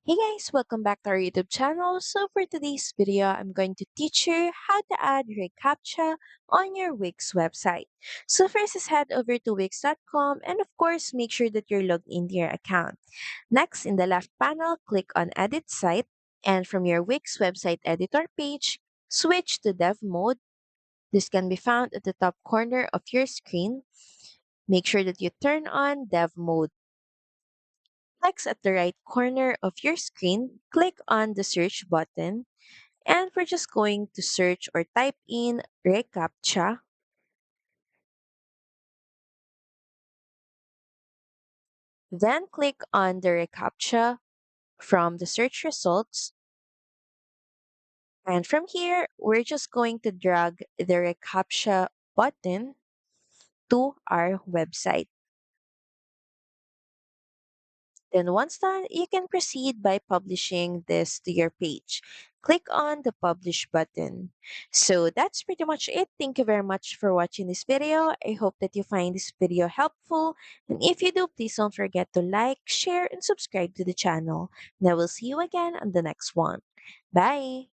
Hey guys, welcome back to our YouTube channel. So for today's video, I'm going to teach you how to add Recaptcha on your Wix website. So first is head over to wix.com and of course make sure that you're logged into your account. Next, in the left panel, click on Edit Site and from your Wix website editor page, switch to Dev Mode. This can be found at the top corner of your screen. Make sure that you turn on Dev Mode. Next, at the right corner of your screen, click on the search button and we're just going to search or type in Recaptcha. Then click on the Recaptcha from the search results. And from here, we're just going to drag the Recaptcha button to our website. Then once done, you can proceed by publishing this to your page. Click on the publish button. So that's pretty much it. Thank you very much for watching this video. I hope that you find this video helpful. And if you do, please don't forget to like, share, and subscribe to the channel. And I will see you again on the next one. Bye!